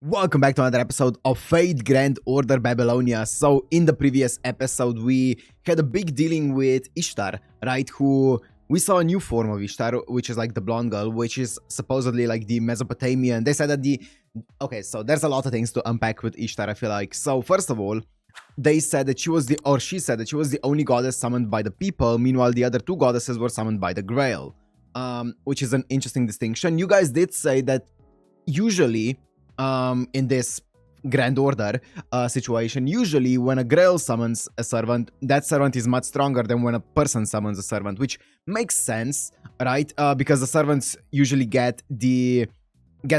Welcome back to another episode of Fate Grand Order Babylonia. So in the previous episode we had a big dealing with Ishtar, right? Who we saw a new form of Ishtar, which is like the blonde girl, which is supposedly like the Mesopotamian. They said that okay, so there's a lot of things to unpack with Ishtar, I feel like. So first of all, they said that she said that she was the only goddess summoned by the people. Meanwhile, the other two goddesses were summoned by the Grail, which is an interesting distinction. You guys did say that usually in this grand order situation, usually when a grail summons a servant, that servant is much stronger than when a person summons a servant, which makes sense, right? Because the servants usually get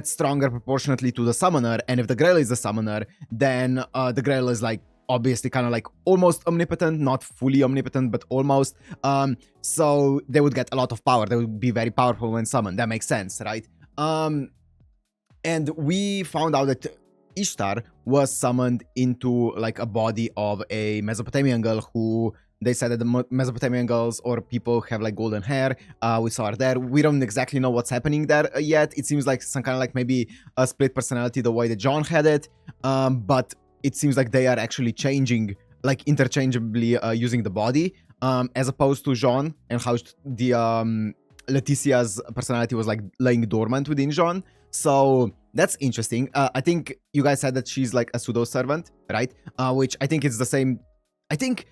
stronger proportionately to the summoner, and if the grail is the summoner, then the grail is like obviously kind of like almost omnipotent, not fully omnipotent, but almost. So they would get a lot of power. They would be very powerful when summoned. That makes sense, right? And we found out that Ishtar was summoned into like a body of a Mesopotamian girl who they said that the Mesopotamian girls or people have like golden hair. We saw her there. We don't exactly know what's happening there yet. It seems like some kind of like maybe a split personality the way that John had it. But it seems like they are actually changing like interchangeably using the body as opposed to Jean and how the Leticia's personality was like laying dormant within Jean. So that's interesting. I think you guys said that she's like a pseudo servant, right? Which I think it's the same. I think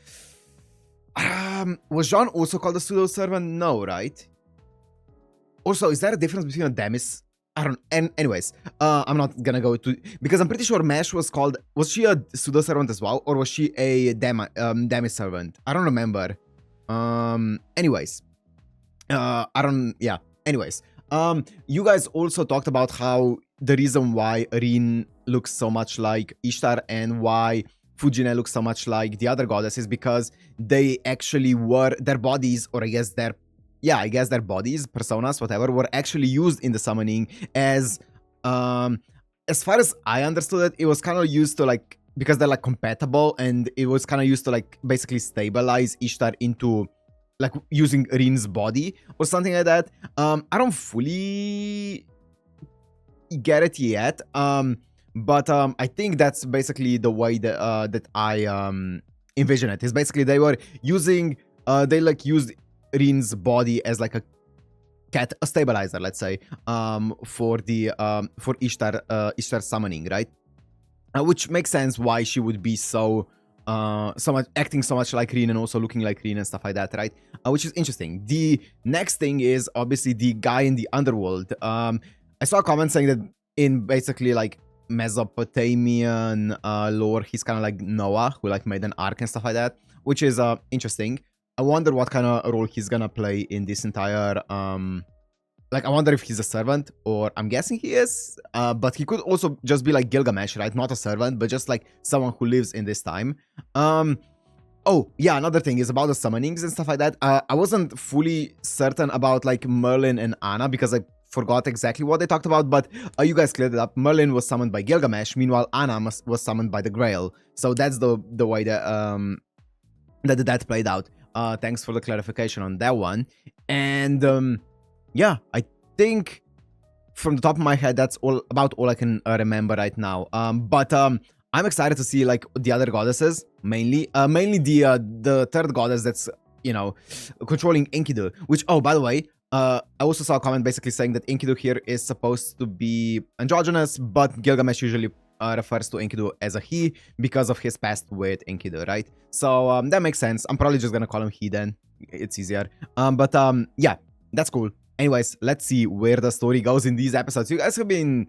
was Jean also called a pseudo servant? No, right? Also, is there a difference between a demis? I don't. And anyways, I'm not gonna go to because I'm pretty sure Mesh was called. Was she a pseudo servant as well, or was she a demi servant? I don't remember. Anyways, I don't. Yeah. Anyways. You guys also talked about how the reason why Rin looks so much like Ishtar and why Fujine looks so much like the other goddess is because they actually were, their bodies, or I guess their bodies, personas, whatever, were actually used in the summoning as far as I understood it, it was kind of used to like, because they're like compatible, and it was kind of used to like basically stabilize Ishtar into like using Rin's body or something like that. I don't fully get it yet, but I think that's basically the way that that I envision it. Is basically they were using they like used Rin's body as like a stabilizer, let's say, for the for Ishtar summoning, right? Which makes sense why she would be so much acting so much like Rin and also looking like Rin and stuff like that, right? Which is interesting. The next thing is obviously the guy in the underworld. I saw a comment saying that in basically like Mesopotamian lore, he's kind of like Noah, who like made an ark and stuff like that, which is interesting. I wonder what kind of role he's gonna play in this entire like, I wonder if he's a servant, or I'm guessing he is, but he could also just be like Gilgamesh, right? Not a servant, but just like someone who lives in this time. Oh, yeah, another thing is about the summonings and stuff like that. I wasn't fully certain about like Merlin and Anna because I forgot exactly what they talked about, but you guys cleared it up. Merlin was summoned by Gilgamesh, meanwhile Anna was summoned by the Grail. So that's the way that that played out. Thanks for the clarification on that one. And yeah, I think from the top of my head, that's about all I can remember right now. But I'm excited to see like the other goddesses, mainly the third goddess that's, you know, controlling Enkidu. Which, oh, by the way, I also saw a comment basically saying that Enkidu here is supposed to be androgynous, but Gilgamesh usually refers to Enkidu as a he because of his past with Enkidu, right? So that makes sense. I'm probably just gonna call him he then. It's easier. But yeah, that's cool. Anyways, let's see where the story goes in these episodes. You guys have been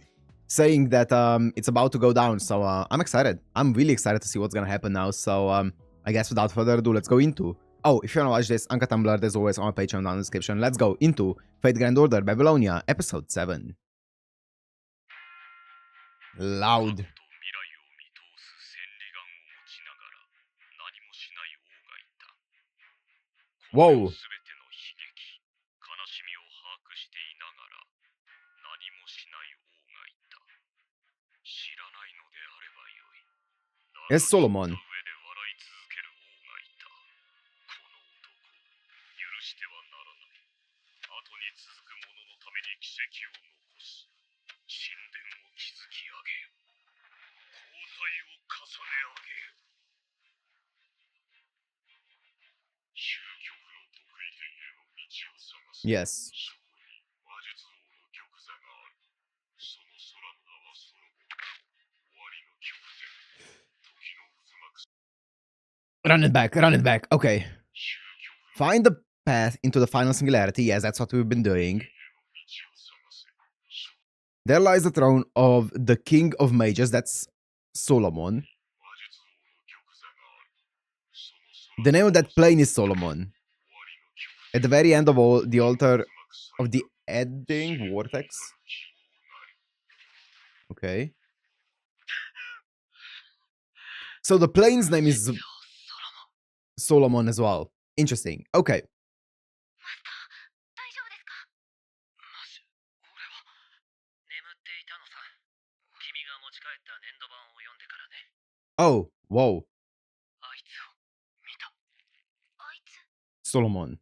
saying that it's about to go down, so I'm excited. I'm really excited to see what's gonna happen now. So I guess without further ado, let's go into... Oh, if you wanna watch this, Uncut Tumblr, there's always on my Patreon down in the description. Let's go into Fate Grand Order Babylonia, Episode 7. Loud. Whoa. It's Solomon. Yes. Run it back, run it back. Okay. Find the path into the final singularity. Yes, that's what we've been doing. There lies the throne of the King of Mages. That's Solomon. The name of that plane is Solomon. At the very end of all, the altar of the Edding Vortex. Okay. So the plane's name is Solomon as well. Interesting. Okay. Oh, whoa. Solomon.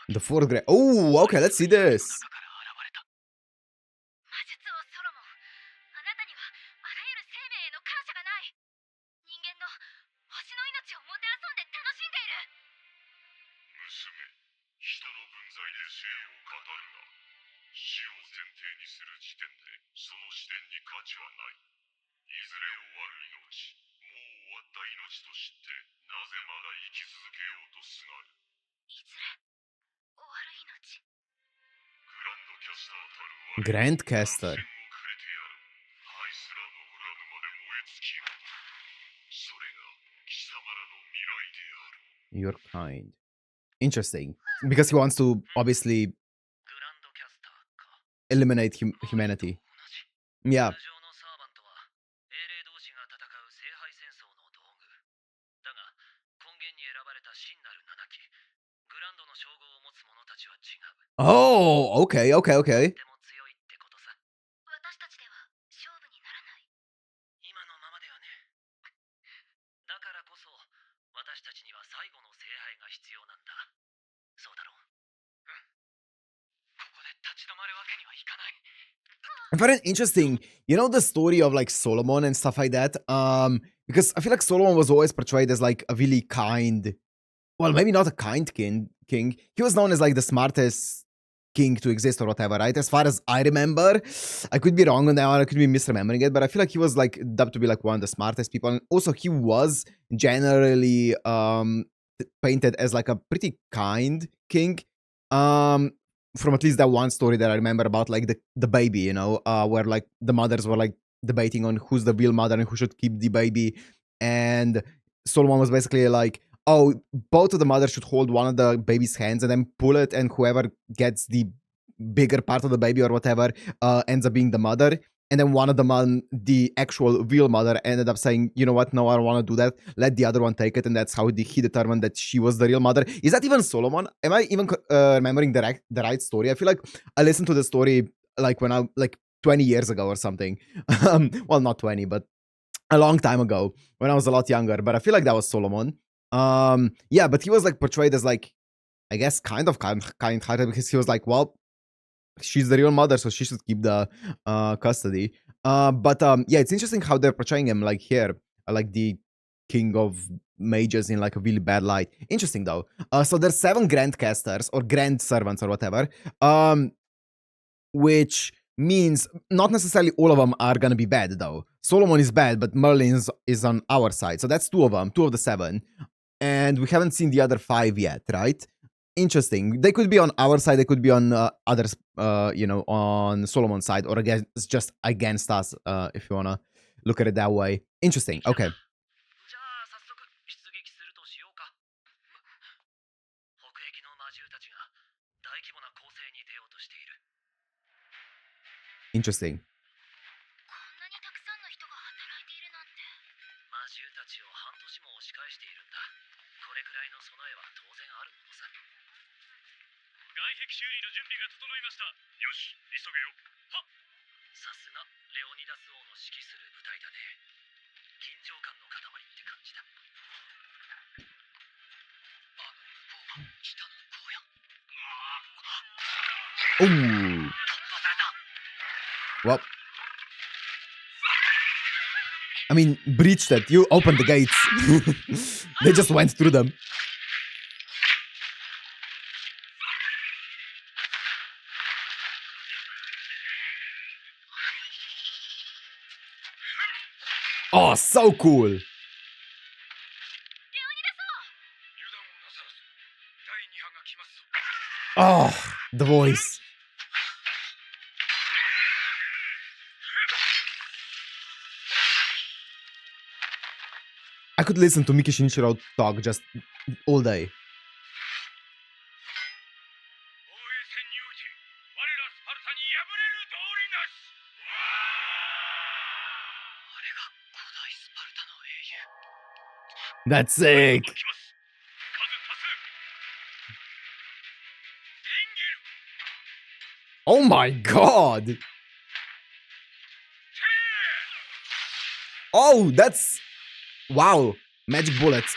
The fourth grade. Oh, okay, let's see this. Grandcaster. Your kind. Interesting. Because he wants to obviously eliminate humanity. Yeah. Oh, okay, okay, okay. I find it interesting, you know, the story of like Solomon and stuff like that. Because I feel like Solomon was always portrayed as like a really kind, well, maybe not a kind king. He was known as like the smartest king to exist or whatever, right? As far as I remember, I could be wrong on that one, I could be misremembering it, but I feel like he was like dubbed to be like one of the smartest people, and also he was generally painted as like a pretty kind king. From at least that one story that I remember about like the baby, you know, where like the mothers were like debating on who's the real mother and who should keep the baby, and Solomon was basically like, oh, both of the mothers should hold one of the baby's hands and then pull it, and whoever gets the bigger part of the baby or whatever ends up being the mother. And then one of them, the actual real mother, ended up saying, you know what, no, I don't want to do that. Let the other one take it. And that's how he determined that she was the real mother. Is that even Solomon? Am I even remembering the right story? I feel like I listened to the story like when I, like 20 years ago or something. Well, not 20, but a long time ago when I was a lot younger. But I feel like that was Solomon. Yeah, but he was like portrayed as like, I guess, kind hearted, because he was like, well, she's the real mother, so she should keep the custody. But yeah, it's interesting how they're portraying him like here, like the king of mages in like a really bad light. Interesting though. So there's 7 grandcasters or grand servants or whatever, which means not necessarily all of them are gonna be bad though. Solomon is bad, but Merlin is on our side, so that's 2 of them, 2 of the 7, and we haven't seen the other 5 yet, right? Interesting. They could be on our side. They could be on others, you know, on Solomon's side, or against, just against us, if you wanna look at it that way. Interesting. Okay. Interesting. Oh. Well, I mean, breached it. You opened the gates. They just went through them. Oh, so cool. Oh, the voice. I could listen to Miki Shinichiro talk just all day. That's sick. Oh my god. Oh, that's... Wow. Magic bullets.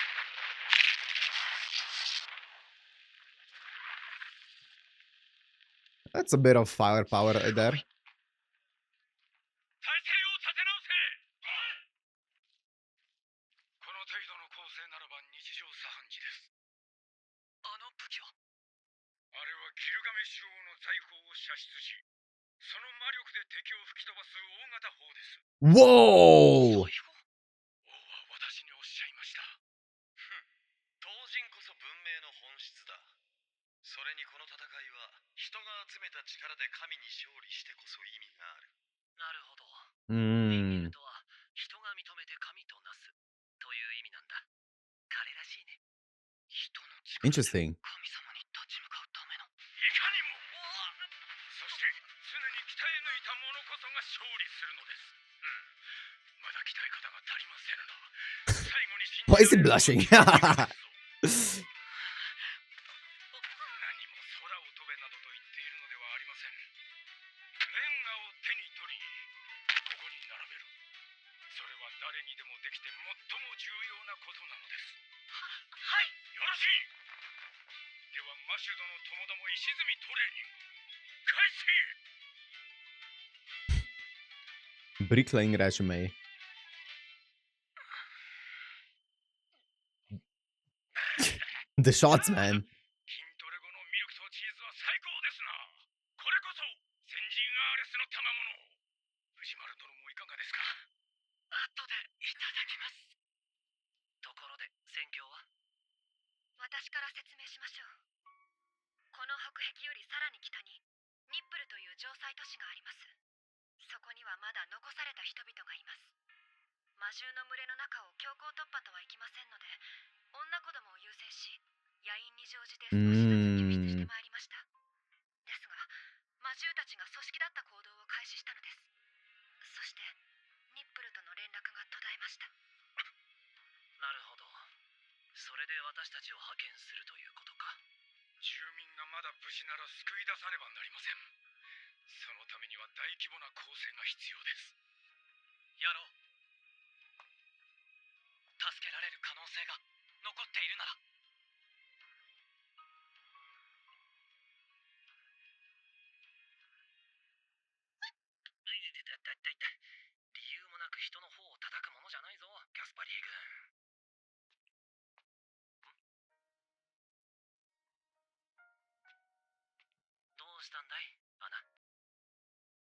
That's a bit of firepower right there. Whoa! Interesting. Why is he blushing? Bricklaying resume. The shots, man.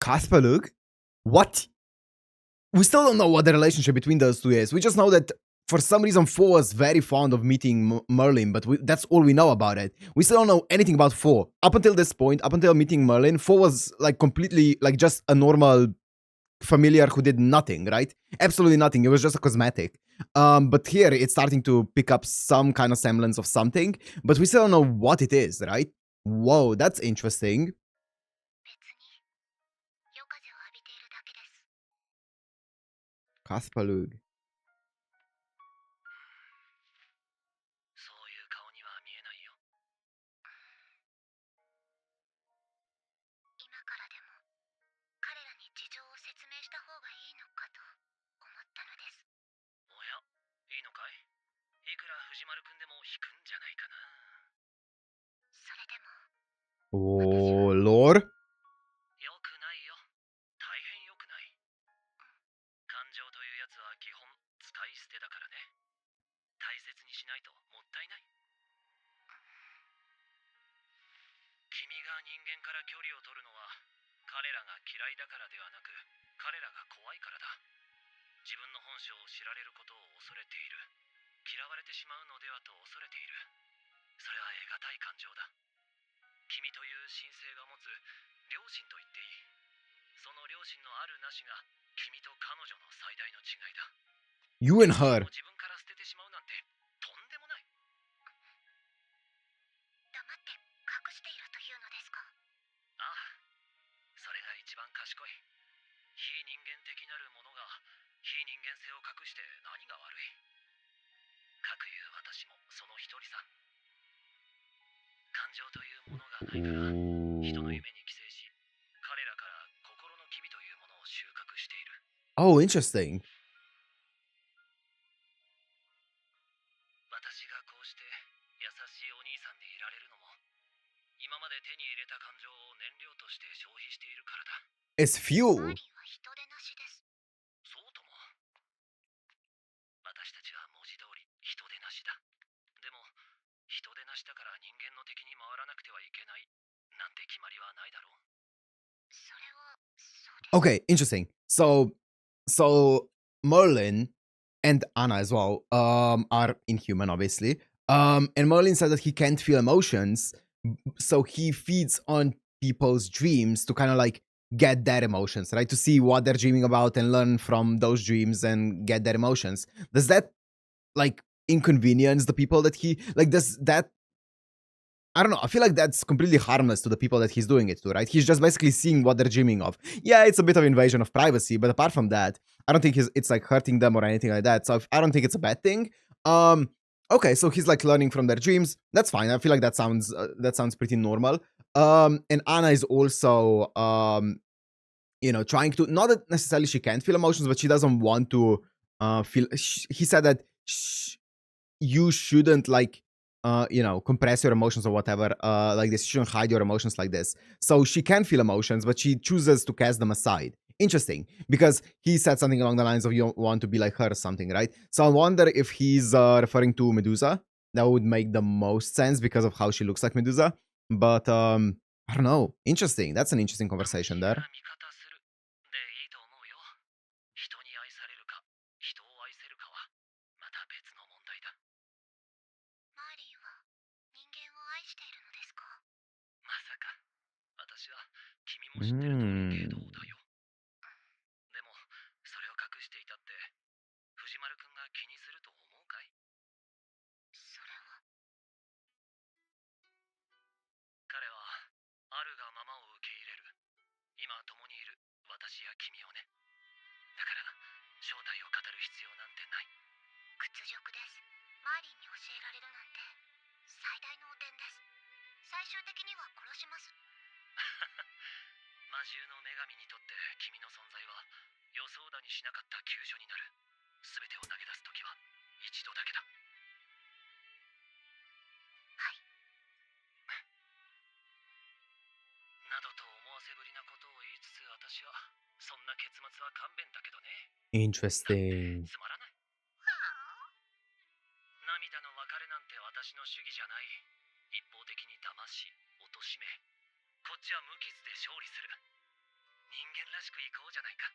Kasperlug? What? We still don't know what the relationship between those two is. We just know that for some reason Four was very fond of meeting Merlin, but that's all we know about it. We still don't know anything about Four. Up until this point, up until meeting Merlin, Four was like completely like just a normal familiar who did nothing, right? Absolutely nothing. It was just a cosmetic. But here it's starting to pick up some kind of semblance of something, but we still don't know what it is, right? Whoa, that's interesting. Kasperlug. いくら藤丸くんでも引くんじゃないかな。それでも Oh, lore? 良くないよ。大変良くない。感情というやつは基本使い捨てだからね。大切にしないともったいない。君が人間から距離を取るのは彼らが嫌いだからではなく、彼らが怖いからだ。自分の本性を知られることを恐れている。嫌われてしまうのではと恐れている。それは得難い感情だ。君という神性が持つ良心と言っていい。その良心のあるなしが君と彼女の最大の違いだ。You and her. 自分から捨ててしまうなんてとんでもない。黙って隠しているというのですか？ああ、それが一番賢い。非人間的なるものが非人間性を隠して何が悪い。かくいう私もその一人さ。感情というものがないから人の夢に寄生し、彼らから心の機微というものを収穫している。Oh, interesting. 私がこうして優しいお兄さんでいられるのも、今まで手に入れた感情を燃料として消費しているからだ。It's fuel. マーリンは人でなしです。そうとも。私たちは文字通り人でなしだ。でも人でなしだから人間の敵に回らなくてはいけないなんて決まりはないだろう。それはそうです。Okay, interesting. So Merlin and Anna as well are inhuman, obviously. And Merlin said that he can't feel emotions, so he feeds on people's dreams to kind of like get their emotions, right? To see what they're dreaming about and learn from those dreams and get their emotions. Does that like inconvenience the people that he like? Does that I don't know. I feel like that's completely harmless to the people that he's doing it to, right? He's just basically seeing what they're dreaming of. Yeah, it's a bit of invasion of privacy, but apart from that, I don't think it's like hurting them or anything like that. So I don't think it's a bad thing. Okay, so he's like learning from their dreams. That's fine. I feel like that sounds pretty normal. And Anna is also trying to not that necessarily she can't feel emotions, but she doesn't want to feel. He said that you shouldn't like compress your emotions or whatever like this. You shouldn't hide your emotions like this. So she can feel emotions, but she chooses to cast them aside. Interesting, because he said something along the lines of you want to be like her or something, right? So I wonder if he's referring to Medusa. That would make the most sense because of how she looks like Medusa. But I don't know. Interesting. That's an interesting conversation there. でいいと思うよ。人に愛されるか、人を愛せるかはまた別の問題だ。マーリンは人間を愛しているのですか？まさか。私は君も知ってると思うけどだよ。でもそれを隠していたって藤丸くんが気にすると思うかい？それは。彼はあるがままを受け入れる。今共にいる私や君をね。だから正体を語る必要なんてない。屈辱です。マーリンに教えられるなんて最大の汚点です。最終的には殺します。魔獣の女神にとって君の存在は予想だにしなかった急所になる。全てを投げ出す時は一度だけだ。はい。などと思わせぶりなことを言いつつ、私はそんな結末は勘弁だけどね。Interesting. つまらない。涙の別れなんて私の主義じゃない。一方的に騙し、貶め、こっちは無傷で勝利する。人間らしくいこうじゃないか。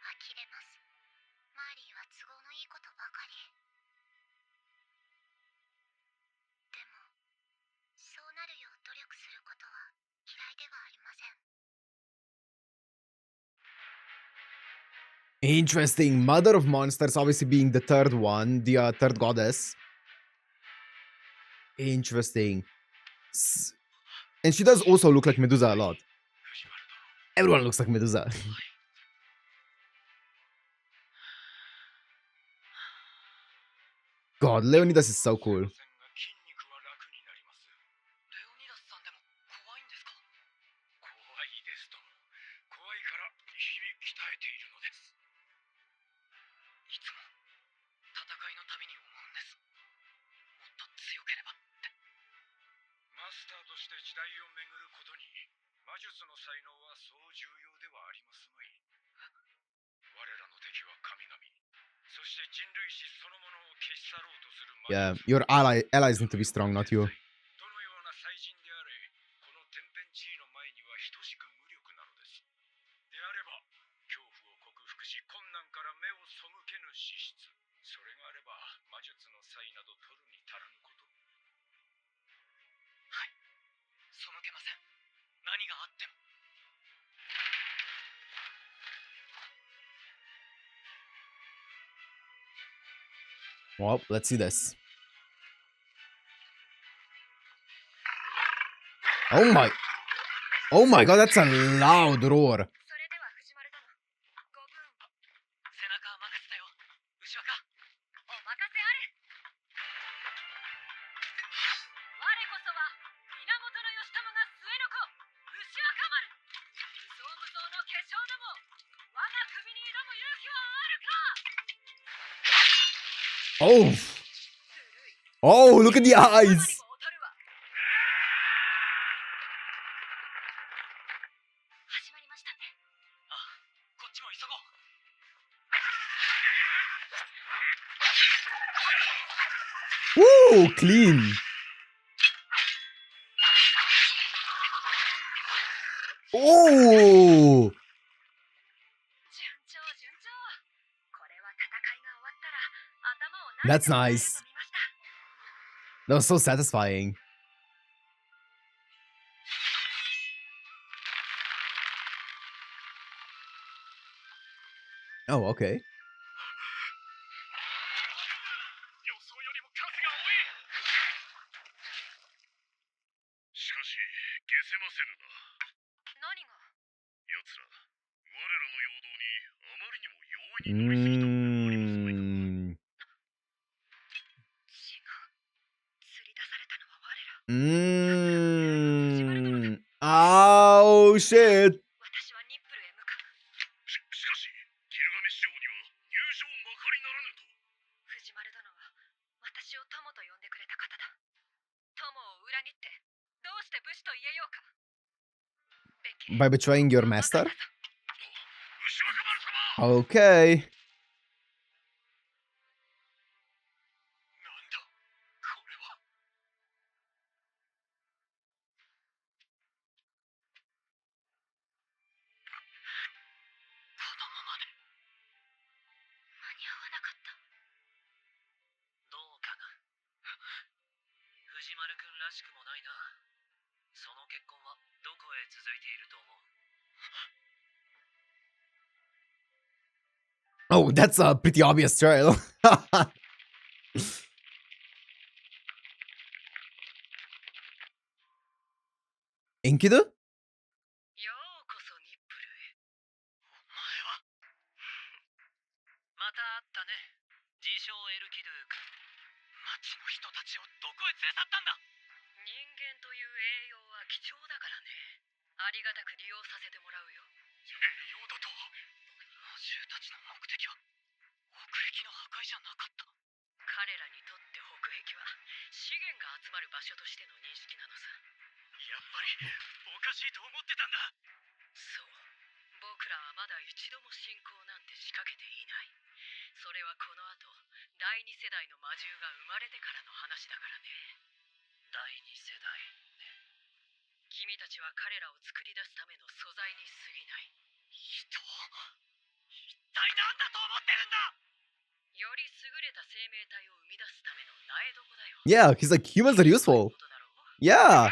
呆れます。マーリンは都合のいいことばかり。でも、そうなるよう努力することは嫌いではありません。Interesting. Mother of Monsters, obviously being the third one, the third goddess. Interesting. And she does also look like Medusa a lot. Everyone looks like Medusa. God, Leonidas is so cool. いつも Yeah, your allies need to be strong, not you. Well, let's see this. Oh my god, that's a loud roar. Oh. Oh, look at the eyes. Woo, clean. Oh. That's nice. That was so satisfying. Oh, okay. Oh, shit. By betraying your master? Okay. Oh, that's a pretty obvious trail. Enkidu? より優れた生命体を生み出すための苗床だよ。Yeah, he's like, humans are useful. Yeah.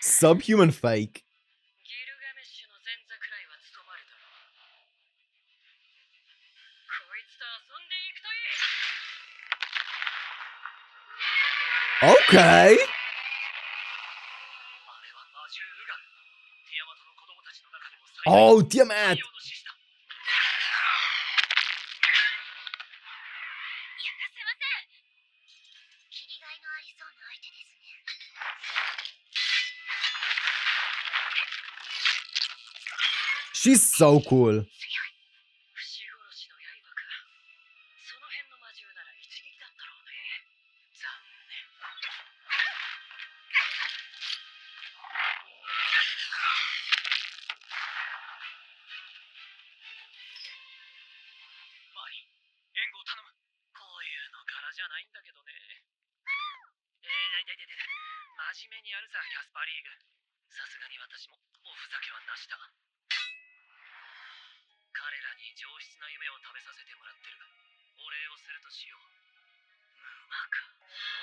Subhuman fake. Okay. Oh, Tiamat. She's so cool. にあるさ、キャスパーリーグ。さすがに私もおふざけはなしだ。彼らに上質な夢を食べさせてもらってる。お礼をするとしよう。無魔か。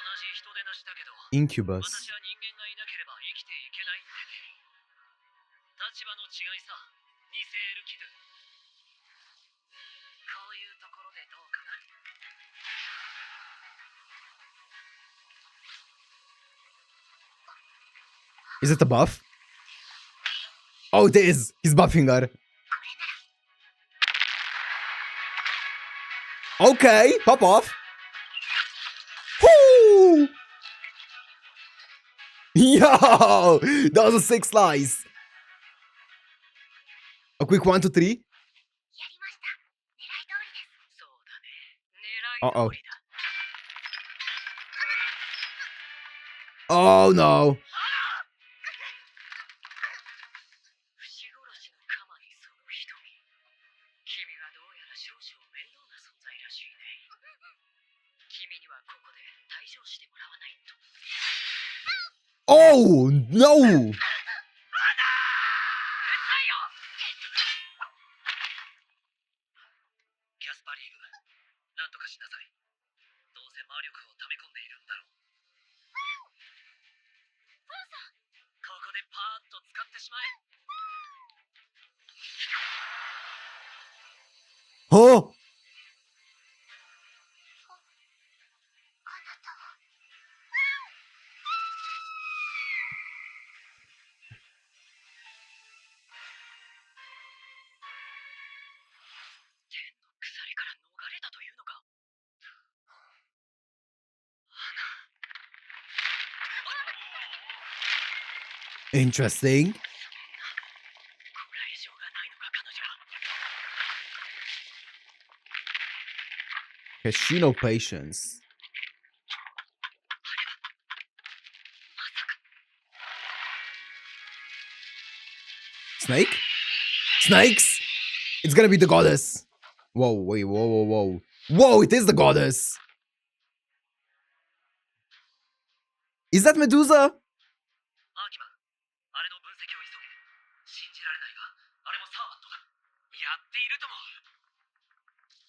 同じ人でなしだけど、Incubus. 私は人間がいなければ生きていけないんでね。立場の違いさ、偽エルキドゥ。こういうところでどうかな。Is it a buff? Oh, it is! He's buffing her. Okay, pop off. Woo! Yo! That was a sick slice. A quick 1, 2, 3. Uh-oh. Oh no. Oh no! キャスパリーグ、なんとかしなさい。どうせ魔力を溜め込んでいるんだろう。ここでパーッと使ってしまえ。Huh? 鎖から逃れたというのか。 Interesting. こらえ性がないのか、彼女は。 Has she no patience? Snake? Snakes? It's gonna be the goddess. Whoa, wait, whoa, whoa, whoa. Whoa, it is the goddess. Is that Medusa? アーキマン、あれの分析を急げ。信じられないが、あれもサーバントだ。やっているとも。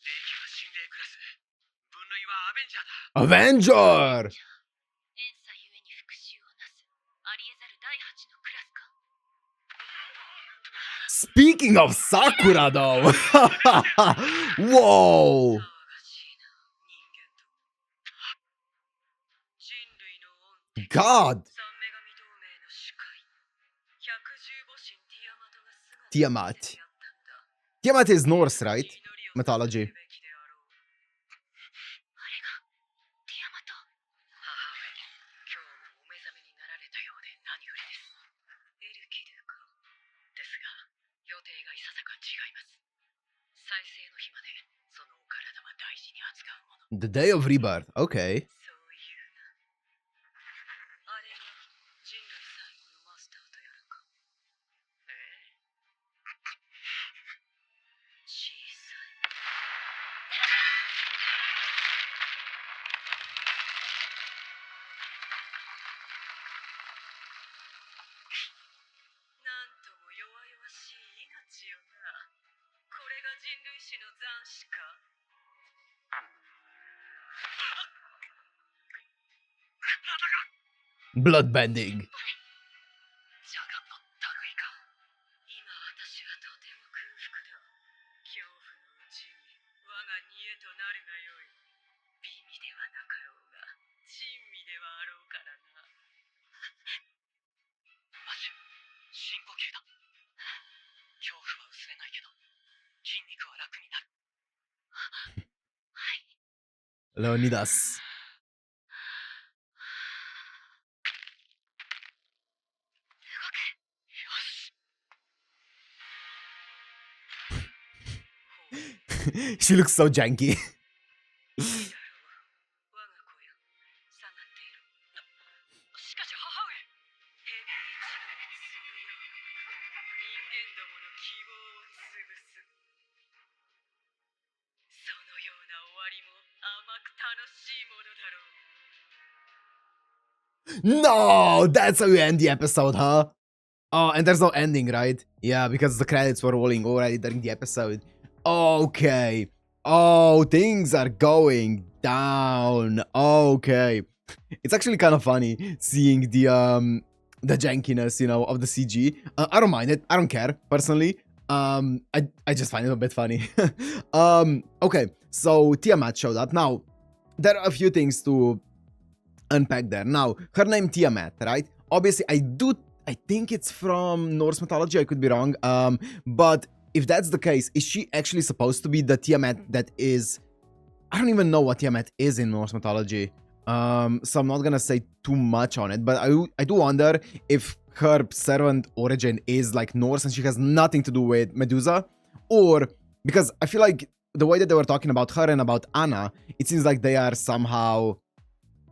霊気は心霊クラス。分類はアベンジャーだ。Avenger! 遠さゆえに復讐をなす。ありえざる第8のクラスか。 Speaking of Sakura, though. Whoa. 騒がしいな、人間と。人類の恩敵。 God. 三女神同盟の主会。115神ティアマトが姿を Tiamat. 見せてやったんだ。 Tiamat is Norse, right? Mythology. あれがティアマト。母上、今日もお目覚めになられたようで何よりです。エルキドゥか。ですが、予定がいささか違います。再生の日までそのお体は大事に扱うもの。 The day of rebirth. Okay. そういうな。あれが人類最後のマスターとやらか。ええ。小さい。なんとも弱々しい命よな。これが人類史の残滓か。 Bloodbending. ジャガンの類か。今私はとても空腹だ。恐怖のうちに我が煮えとなるがよい。美味ではなかろうが珍味ではあろうからな。マジュ、深呼吸だ。恐怖は薄れないけど筋肉は楽になる。はい。 Leonidas. 動け。よし。 She looks so janky. いいだろう。我が子よ、下がっている。しかし母上、ヘビイチゴを摘むように人間どもの希望を潰す。そのような終わりも甘く楽しいものだろう。No, that's how you end the episode, huh? Oh, and there's no ending, right? Yeah, because the credits were rolling already during the episode. Okay. Oh, things are going down. Okay. It's actually kind of funny seeing the jankiness, you know, of the CG. I don't mind it. I don't care, personally. I just find it a bit funny. Okay, so Tiamat showed up. Now, there are a few things to unpack there. Now, her name Tiamat, right? Obviously, I think it's from Norse mythology. I could be wrong. But if that's the case, is she actually supposed to be the Tiamat that is... I don't even know what Tiamat is in Norse mythology. So I'm not gonna say too much on it, but I do wonder if her servant origin is like Norse and she has nothing to do with Medusa, or because I feel like the way that they were talking about her and about Anna, it seems like they are somehow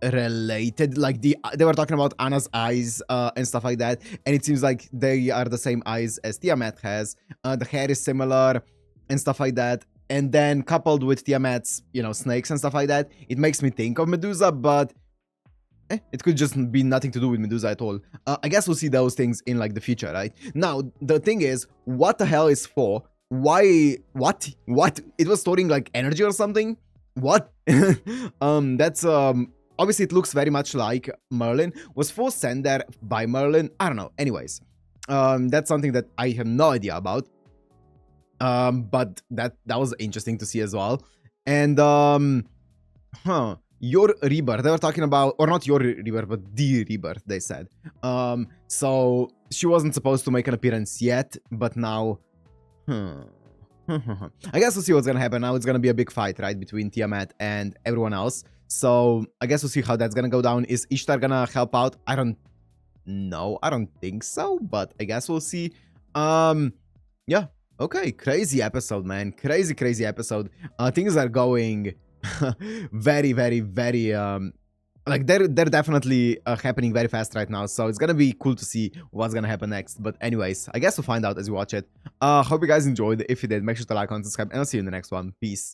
related. Like they were talking about Anna's eyes and stuff like that, and it seems like they are the same eyes as Tiamat has. The hair is similar and stuff like that. And then coupled with Tiamat's, you know, snakes and stuff like that, it makes me think of Medusa, but it could just be nothing to do with Medusa at all. I guess we'll see those things in like the future, right? Now, the thing is, what the hell is for? Why? What? It was storing like energy or something? What? That's obviously it looks very much like Merlin. Was Four sent there by Merlin? I don't know. Anyways, that's something that I have no idea about. But that was interesting to see as well. And your rebirth, they were talking about, or not your rebirth, but the rebirth, they said. So she wasn't supposed to make an appearance yet, but now I guess we'll see what's gonna happen. Now it's gonna be a big fight, right, between Tiamat and everyone else. So I guess we'll see how that's gonna go down. Is Ishtar gonna help out? I don't know. I don't think so, but I guess we'll see. Yeah. Okay, crazy episode, man. Crazy episode. Things are going very, like they're definitely happening very fast right now. So it's gonna be cool to see what's gonna happen next. But anyways, I guess we'll find out as we watch it. Hope you guys enjoyed. If you did, make sure to like and subscribe, and I'll see you in the next one. Peace.